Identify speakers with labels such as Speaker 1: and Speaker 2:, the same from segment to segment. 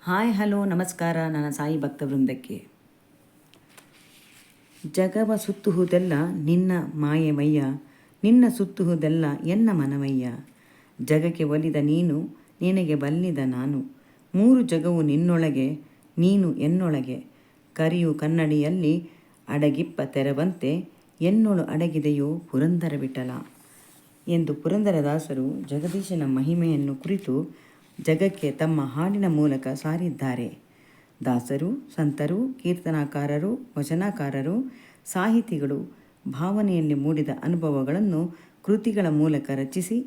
Speaker 1: Hi hello ನಮಸ್ಕಾರ ನನ್ನ ಸಾಯಿ ಭಕ್ತ ವೃಂದಕ್ಕೆ. ಜಗವ ಸುತ್ತುವುದೆಲ್ಲ ನಿನ್ನ ಮಾಯೆಮಯ್ಯ, ನಿನ್ನ ಸುತ್ತುವುದೆಲ್ಲ ಎನ್ನ ಮನವಯ್ಯ. ಜಗಕ್ಕೆ ಒಲಿದ ನೀನು, ನಿನಗೆ ಬಲ್ಲಿದ ನಾನು, ಮೂರು ಜಗವು ನಿನ್ನೊಳಗೆ, ನೀನು ಎನ್ನೊಳಗೆ. ಕರಿಯು ಕನ್ನಡಿಯಲ್ಲಿ ಅಡಗಿಪ್ಪ ತೆರವಂತೆ, ಎನ್ನೊಳು ಅಡಗಿದೆಯೋ ಪುರಂದರ ವಿಠಲ ಎಂದು ಪುರಂದರದಾಸರು ಜಗದೀಶನ ಮಹಿಮೆಯನ್ನು ಕುರಿತು ಜಗಕ್ಕೆ ತಮ್ಮ ಹಾಡಿನ ಮೂಲಕ ಸಾರಿದ್ದಾರೆ. ದಾಸರು, ಸಂತರು, ಕೀರ್ತನಾಕಾರರು, ವಚನಕಾರರು, ಸಾಹಿತಿಗಳು ಭಾವನೆಯಲ್ಲಿ ಮೂಡಿದ ಅನುಭವಗಳನ್ನು ಕೃತಿಗಳ ಮೂಲಕ ರಚಿಸಿ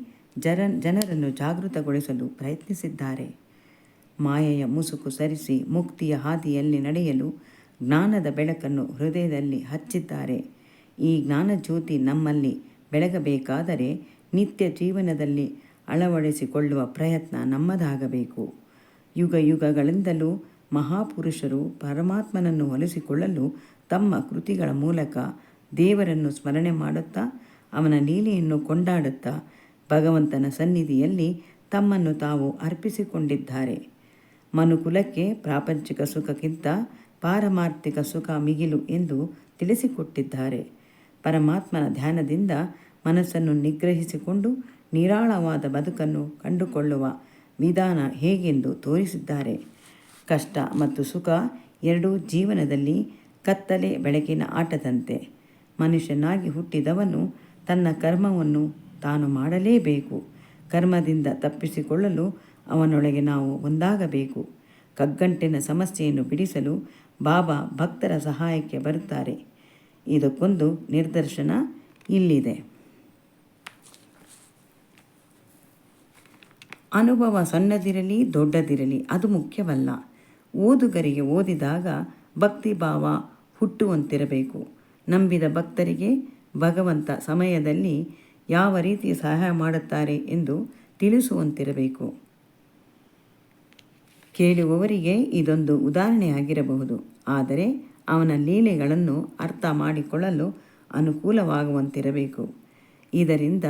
Speaker 1: ಜನರನ್ನು ಜಾಗೃತಗೊಳಿಸಲು ಪ್ರಯತ್ನಿಸಿದ್ದಾರೆ. ಮಾಯೆಯ ಮುಸುಕು ಸರಿಸಿ ಮುಕ್ತಿಯ ಹಾದಿಯಲ್ಲಿ ನಡೆಯಲು ಜ್ಞಾನದ ಬೆಳಕನ್ನು ಹೃದಯದಲ್ಲಿ ಹಚ್ಚಿದ್ದಾರೆ. ಈ ಜ್ಞಾನಜ್ಯೋತಿ ನಮ್ಮಲ್ಲಿ ಬೆಳಗಬೇಕಾದರೆ ನಿತ್ಯ ಜೀವನದಲ್ಲಿ ಅಳವಡಿಸಿಕೊಳ್ಳುವ ಪ್ರಯತ್ನ ನಮ್ಮದಾಗಬೇಕು. ಯುಗ ಯುಗಗಳಿಂದಲೂ ಮಹಾಪುರುಷರು ಪರಮಾತ್ಮನನ್ನು ಒಲಿಸಿಕೊಳ್ಳಲು ತಮ್ಮ ಕೃತಿಗಳ ಮೂಲಕ ದೇವರನ್ನು ಸ್ಮರಣೆ ಮಾಡುತ್ತಾ ಅವನ ಲೀಲೆಯನ್ನು ಕೊಂಡಾಡುತ್ತಾ ಭಗವಂತನ ಸನ್ನಿಧಿಯಲ್ಲಿ ತಮ್ಮನ್ನು ತಾವು ಅರ್ಪಿಸಿಕೊಂಡಿದ್ದಾರೆ. ಮನುಕುಲಕ್ಕೆ ಪ್ರಾಪಂಚಿಕ ಸುಖಕ್ಕಿಂತ ಪಾರಮಾರ್ಥಿಕ ಸುಖ ಮಿಗಿಲು ಎಂದು ತಿಳಿಸಿಕೊಟ್ಟಿದ್ದಾರೆ. ಪರಮಾತ್ಮನ ಧ್ಯಾನದಿಂದ ಮನಸ್ಸನ್ನು ನಿಗ್ರಹಿಸಿಕೊಂಡು ನಿರಾಳವಾದ ಬದುಕನ್ನು ಕಂಡುಕೊಳ್ಳುವ ವಿಧಾನ ಹೇಗೆಂದು ತೋರಿಸಿದ್ದಾರೆ. ಕಷ್ಟ ಮತ್ತು ಸುಖ ಎರಡೂ ಜೀವನದಲ್ಲಿ ಕತ್ತಲೆ ಬೆಳಕಿನ ಆಟದಂತೆ. ಮನುಷ್ಯನಾಗಿ ಹುಟ್ಟಿದವನು ತನ್ನ ಕರ್ಮವನ್ನು ತಾನು ಮಾಡಲೇಬೇಕು. ಕರ್ಮದಿಂದ ತಪ್ಪಿಸಿಕೊಳ್ಳಲು ಅವನೊಳಗೆ ನಾವು ಒಂದಾಗಬೇಕು. ಕಗ್ಗಂಟಿನ ಸಮಸ್ಯೆಯನ್ನು ಬಿಡಿಸಲು ಬಾಬಾ ಭಕ್ತರ ಸಹಾಯಕ್ಕೆ ಬರುತ್ತಾರೆ. ಇದಕ್ಕೊಂದು ನಿದರ್ಶನ ಇಲ್ಲಿದೆ. ಅನುಭವ ಸಣ್ಣದಿರಲಿ ದೊಡ್ಡದಿರಲಿ ಅದು ಮುಖ್ಯವಲ್ಲ. ಓದುಗರಿಗೆ ಓದಿದಾಗ ಭಕ್ತಿಭಾವ ಹುಟ್ಟುವಂತಿರಬೇಕು. ನಂಬಿದ ಭಕ್ತರಿಗೆ ಭಗವಂತ ಸಮಯದಲ್ಲಿ ಯಾವ ರೀತಿ ಸಹಾಯ ಮಾಡುತ್ತಾರೆ ಎಂದು ತಿಳಿಸುವಂತಿರಬೇಕು. ಕೇಳುವವರಿಗೆ ಇದೊಂದು ಉದಾಹರಣೆಯಾಗಿರಬಹುದು, ಆದರೆ ಅವನ ಲೀಲೆಗಳನ್ನು ಅರ್ಥ ಮಾಡಿಕೊಳ್ಳಲು ಅನುಕೂಲವಾಗುವಂತಿರಬೇಕು. ಇದರಿಂದ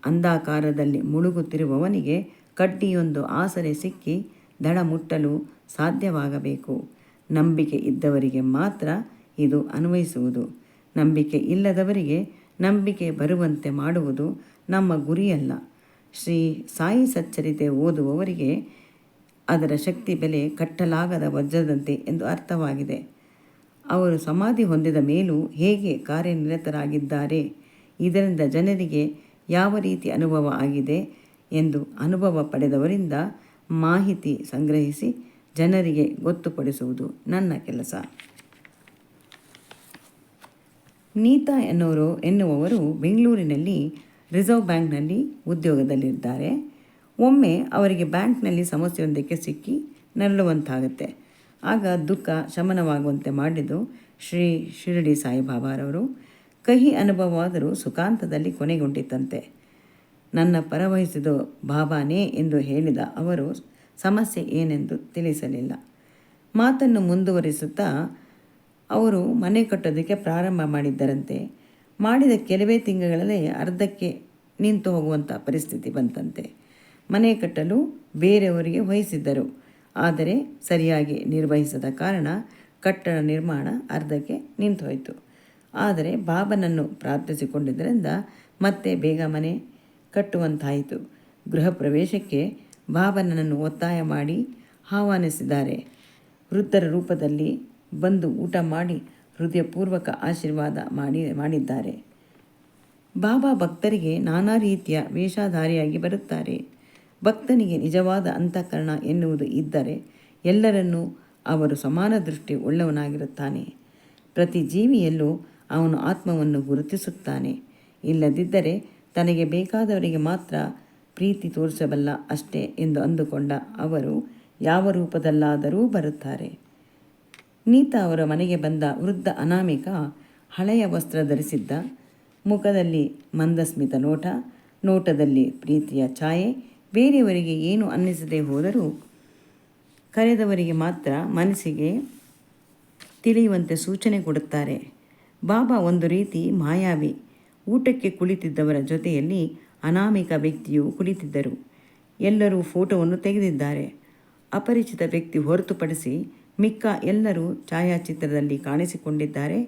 Speaker 1: ಅಂಧಕಾರದಲ್ಲಿ ಮುಳುಗುತ್ತಿರುವವನಿಗೆ ಕಡ್ಡಿಯೊಂದು ಆಸರೆ ಸಿಕ್ಕಿ ದಡ ಮುಟ್ಟಲು ಸಾಧ್ಯವಾಗಬೇಕು. ನಂಬಿಕೆ ಇದ್ದವರಿಗೆ ಮಾತ್ರ ಇದು ಅನ್ವಯಿಸುವುದು. ನಂಬಿಕೆ ಇಲ್ಲದವರಿಗೆ ನಂಬಿಕೆ ಬರುವಂತೆ ಮಾಡುವುದು ನಮ್ಮ ಗುರಿಯಲ್ಲ. ಶ್ರೀ ಸಾಯಿ ಸಚ್ಚರಿತೆ ಓದುವವರಿಗೆ ಅದರ ಶಕ್ತಿ ಬೆಲೆ ಕಟ್ಟಲಾಗದ ವಜ್ರದಂತೆ ಎಂದು ಅರ್ಥವಾಗಿದೆ. ಅವರು ಸಮಾಧಿ ಹೊಂದಿದ ಮೇಲೂ ಹೇಗೆ ಕಾರ್ಯನಿರತರಾಗಿದ್ದಾರೆ, ಇದರಿಂದ ಜನರಿಗೆ ಯಾವ ರೀತಿ ಅನುಭವ ಆಗಿದೆ ಎಂದು ಅನುಭವ ಪಡೆದವರಿಂದ ಮಾಹಿತಿ ಸಂಗ್ರಹಿಸಿ ಜನರಿಗೆ ಗೊತ್ತುಪಡಿಸುವುದು ನನ್ನ ಕೆಲಸ. ನೀತಾ ಎನ್ನುವವರು ಬೆಂಗಳೂರಿನಲ್ಲಿ ರಿಸರ್ವ್ ಬ್ಯಾಂಕ್ನಲ್ಲಿ ಉದ್ಯೋಗದಲ್ಲಿದ್ದಾರೆ. ಒಮ್ಮೆ ಅವರಿಗೆ ಬ್ಯಾಂಕ್ನಲ್ಲಿ ಸಮಸ್ಯೆಯೊಂದಕ್ಕೆ ಸಿಕ್ಕಿ ನರಳುವಂತಾಗುತ್ತೆ. ಆಗ ದುಃಖ ಶಮನವಾಗುವಂತೆ ಮಾಡಿದ್ದು ಶ್ರೀ ಶಿರಡಿ ಸಾಯಿಬಾಬಾರವರು. ಕಹಿ ಅನುಭವವಾದರೂ ಸುಖಾಂತದಲ್ಲಿ ಕೊನೆಗೊಂಡಿತಂತೆ. ನನ್ನ ಪರವಹಿಸಿದ ಬಾಬಾನೇ ಎಂದು ಹೇಳಿದ ಅವರು ಸಮಸ್ಯೆ ಏನೆಂದು ತಿಳಿಸಲಿಲ್ಲ. ಮಾತನ್ನು ಮುಂದುವರಿಸುತ್ತಾ ಅವರು ಮನೆ ಕಟ್ಟೋದಕ್ಕೆ ಪ್ರಾರಂಭ ಮಾಡಿದ್ದರಂತೆ. ಮಾಡಿದ ಕೆಲವೇ ತಿಂಗಳಲ್ಲೇ ಅರ್ಧಕ್ಕೆ ನಿಂತು ಹೋಗುವಂಥ ಪರಿಸ್ಥಿತಿ ಬಂತಂತೆ. ಮನೆ ಕಟ್ಟಲು ಬೇರೆಯವರಿಗೆ ವಹಿಸಿದ್ದರು, ಆದರೆ ಸರಿಯಾಗಿ ನಿರ್ವಹಿಸದ ಕಾರಣ ಕಟ್ಟಡ ನಿರ್ಮಾಣ ಅರ್ಧಕ್ಕೆ ನಿಂತು ಹೋಯಿತು. ಆದರೆ ಬಾಬನನ್ನು ಪ್ರಾರ್ಥಿಸಿಕೊಂಡಿದ್ದರಿಂದ ಮತ್ತೆ ಬೇಗ ಮನೆ ಕಟ್ಟುವಂತಾಯಿತು. ಗೃಹ ಪ್ರವೇಶಕ್ಕೆ ಬಾಬನನ್ನು ಒತ್ತಾಯ ಮಾಡಿ ಆಹ್ವಾನಿಸಿದ್ದಾರೆ. ವೃದ್ಧರ ರೂಪದಲ್ಲಿ ಬಂದು ಊಟ ಮಾಡಿ ಹೃದಯಪೂರ್ವಕ ಆಶೀರ್ವಾದ ಮಾಡಿದ್ದಾರೆ. ಬಾಬಾ ಭಕ್ತರಿಗೆ ನಾನಾ ರೀತಿಯ ವೇಷಧಾರಿಯಾಗಿ ಬರುತ್ತಾರೆ. ಭಕ್ತನಿಗೆ ನಿಜವಾದ ಅಂತಃಕರಣ ಎನ್ನುವುದು ಇದ್ದರೆ ಎಲ್ಲರನ್ನೂ ಅವರು ಸಮಾನ ದೃಷ್ಟಿ ಉಳ್ಳವನಾಗಿರುತ್ತಾನೆ. ಪ್ರತಿ ಜೀವಿಯಲ್ಲೂ ಅವನು ಆತ್ಮವನ್ನು ಗುರುತಿಸುತ್ತಾನೆ. ಇಲ್ಲದಿದ್ದರೆ ತನಗೆ ಬೇಕಾದವರಿಗೆ ಮಾತ್ರ ಪ್ರೀತಿ ತೋರಿಸಬಲ್ಲ ಅಷ್ಟೇ ಎಂದು ಅಂದುಕೊಂಡ ಅವರು ಯಾವ ರೂಪದಲ್ಲಾದರೂ ಬರುತ್ತಾರೆ. ನೀತಾ ಅವರ ಮನೆಗೆ ಬಂದ ವೃದ್ಧ ಅನಾಮಿಕ ಹಳೆಯ ವಸ್ತ್ರ ಧರಿಸಿದ್ದ. ಮುಖದಲ್ಲಿ ಮಂದಸ್ಮಿತ ನೋಟದಲ್ಲಿ ಪ್ರೀತಿಯ ಛಾಯೆ. ಬೇರೆಯವರಿಗೆ ಏನು ಅನ್ನಿಸದೆ ಹೋದರೂ ಕರೆದವರಿಗೆ ಮಾತ್ರ ಮನಸ್ಸಿಗೆ ತಿಳಿಯುವಂತೆ ಸೂಚನೆ ಕೊಡುತ್ತಾರೆ. ಬಾಬಾ ಒಂದು ರೀತಿ ಮಾಯಾವಿ. ಊಟಕ್ಕೆ ಕುಳಿತಿದ್ದವರ ಜೊತೆಯಲ್ಲಿ ಅನಾಮಿಕ ವ್ಯಕ್ತಿಯು ಕುಳಿತಿದ್ದರು. ಎಲ್ಲರೂ ಫೋಟೋವನ್ನು ತೆಗೆದಿದ್ದಾರೆ. ಅಪರಿಚಿತ ವ್ಯಕ್ತಿ ಹೊರತುಪಡಿಸಿ ಮಿಕ್ಕ ಎಲ್ಲರೂ ಛಾಯಾಚಿತ್ರದಲ್ಲಿ ಕಾಣಿಸಿಕೊಂಡಿದ್ದಾರೆ.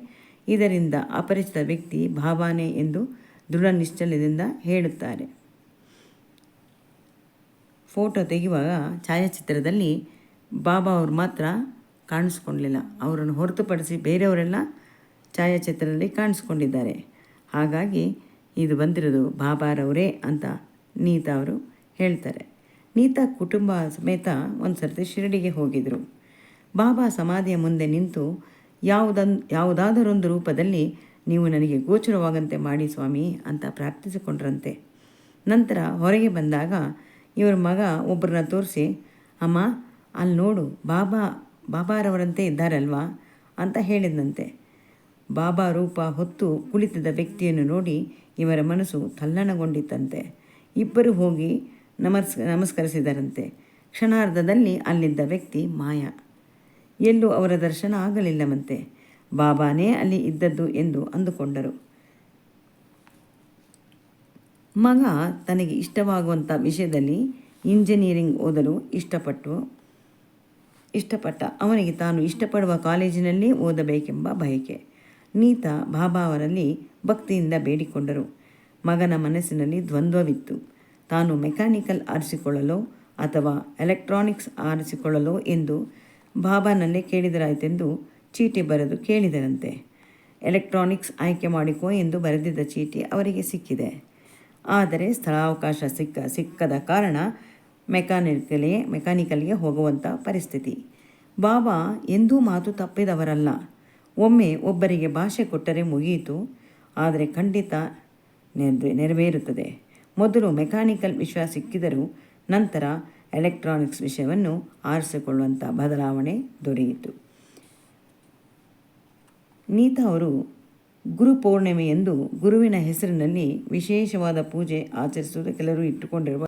Speaker 1: ಇದರಿಂದ ಅಪರಿಚಿತ ವ್ಯಕ್ತಿ ಬಾಬಾನೇ ಎಂದು ದೃಢ ನಿಶ್ಚಯದಿಂದ ಹೇಳುತ್ತಾರೆ. ಫೋಟೋ ತೆಗೆಯುವಾಗ ಛಾಯಾಚಿತ್ರದಲ್ಲಿ ಬಾಬಾ ಅವರು ಮಾತ್ರ ಕಾಣಿಸ್ಕೊಳ್ಳಲಿಲ್ಲ. ಅವರನ್ನು ಹೊರತುಪಡಿಸಿ ಬೇರೆಯವರೆಲ್ಲ ಛಾಯಾಚಿತ್ರದಲ್ಲಿ ಕಾಣಿಸ್ಕೊಂಡಿದ್ದಾರೆ. ಹಾಗಾಗಿ ಇದು ಬಂದಿರೋದು ಬಾಬಾರವರೇ ಅಂತ ನೀತಾ ಅವರು ಹೇಳ್ತಾರೆ. ನೀತಾ ಕುಟುಂಬ ಸಮೇತ ಒಂದು ಸರ್ತಿ ಶಿರಡಿಗೆ ಹೋಗಿದ್ರು. ಬಾಬಾ ಸಮಾಧಿಯ ಮುಂದೆ ನಿಂತು ಯಾವುದಾದರೊಂದು ರೂಪದಲ್ಲಿ ನೀವು ನನಗೆ ಗೋಚರವಾಗಂತೆ ಮಾಡಿ ಸ್ವಾಮಿ ಅಂತ ಪ್ರಾರ್ಥಿಸಿಕೊಂಡ್ರಂತೆ. ನಂತರ ಹೊರಗೆ ಬಂದಾಗ ಇವರ ಮಗ ಒಬ್ಬರನ್ನ ತೋರಿಸಿ, ಅಮ್ಮ ಅಲ್ಲಿ ನೋಡು ಬಾಬಾರವರಂತೆ ಇದ್ದಾರಲ್ವಾ ಅಂತ ಹೇಳಿದಂತೆ. ಬಾಬಾ ರೂಪ ಹೊತ್ತು ಕುಳಿತಿದ್ದ ವ್ಯಕ್ತಿಯನ್ನು ನೋಡಿ ಇವರ ಮನಸ್ಸು ತಲ್ಲಣಗೊಂಡಿತ್ತಂತೆ. ಇಬ್ಬರು ಹೋಗಿ ನಮಸ್ಕರಿಸಿದರಂತೆ. ಕ್ಷಣಾರ್ಧದಲ್ಲಿ ಅಲ್ಲಿದ್ದ ವ್ಯಕ್ತಿ ಮಾಯ. ಎಲ್ಲೂ ಅವರ ದರ್ಶನ ಆಗಲಿಲ್ಲವಂತೆ. ಬಾಬಾನೇ ಅಲ್ಲಿ ಇದ್ದದ್ದು ಎಂದು ಅಂದುಕೊಂಡರು. ಮಗ ತನಗೆ ಇಷ್ಟವಾಗುವಂಥ ವಿಷಯದಲ್ಲಿ ಇಂಜಿನಿಯರಿಂಗ್ ಓದಲು ಇಷ್ಟಪಟ್ಟ. ಅವನಿಗೆ ತಾನು ಇಷ್ಟಪಡುವ ಕಾಲೇಜಿನಲ್ಲಿ ಓದಬೇಕೆಂಬ ಬಯಕೆ. ನೀತಾ ಬಾಬಾ ಅವರಲ್ಲಿ ಭಕ್ತಿಯಿಂದ ಬೇಡಿಕೊಂಡರು. ಮಗನ ಮನಸ್ಸಿನಲ್ಲಿ ದ್ವಂದ್ವವಿತ್ತು. ತಾನು ಮೆಕ್ಯಾನಿಕಲ್ ಆರಿಸಿಕೊಳ್ಳಲೋ ಅಥವಾ ಎಲೆಕ್ಟ್ರಾನಿಕ್ಸ್ ಆರಿಸಿಕೊಳ್ಳಲೋ ಎಂದು ಬಾಬಾನಲ್ಲೇ ಕೇಳಿದರಾಯಿತೆಂದು ಚೀಟಿ ಬರೆದು ಕೇಳಿದರಂತೆ. ಎಲೆಕ್ಟ್ರಾನಿಕ್ಸ್ ಆಯ್ಕೆ ಮಾಡಿಕೋ ಎಂದು ಬರೆದಿದ್ದ ಚೀಟಿ ಅವರಿಗೆ ಸಿಕ್ಕಿದೆ. ಆದರೆ ಸ್ಥಳಾವಕಾಶ ಸಿಕ್ಕದ ಕಾರಣ ಮೆಕ್ಯಾನಿಕಲ್ಗೆ ಹೋಗುವಂಥ ಪರಿಸ್ಥಿತಿ. ಬಾಬಾ ಎಂದೂ ಮಾತು ತಪ್ಪಿದವರಲ್ಲ. ಒಮ್ಮೆ ಒಬ್ಬರಿಗೆ ಭಾಷೆ ಕೊಟ್ಟರೆ ಮುಗಿಯಿತು. ಆದರೆ ಖಂಡಿತ ನೆರವೇರುತ್ತದೆ. ಮೊದಲು ಮೆಕ್ಯಾನಿಕಲ್ ವಿಷಯ ಸಿಕ್ಕಿದರೂ ನಂತರ ಎಲೆಕ್ಟ್ರಾನಿಕ್ಸ್ ವಿಷಯವನ್ನು ಆರಿಸಿಕೊಳ್ಳುವಂಥ ಬದಲಾವಣೆ ದೊರೆಯಿತು. ನೀತಾ ಅವರು ಗುರುಪೌರ್ಣಿಮೆಯಂದು ಗುರುವಿನ ಹೆಸರಿನಲ್ಲಿ ವಿಶೇಷವಾದ ಪೂಜೆ ಆಚರಿಸುವುದು ಕೆಲವರು ಇಟ್ಟುಕೊಂಡಿರುವ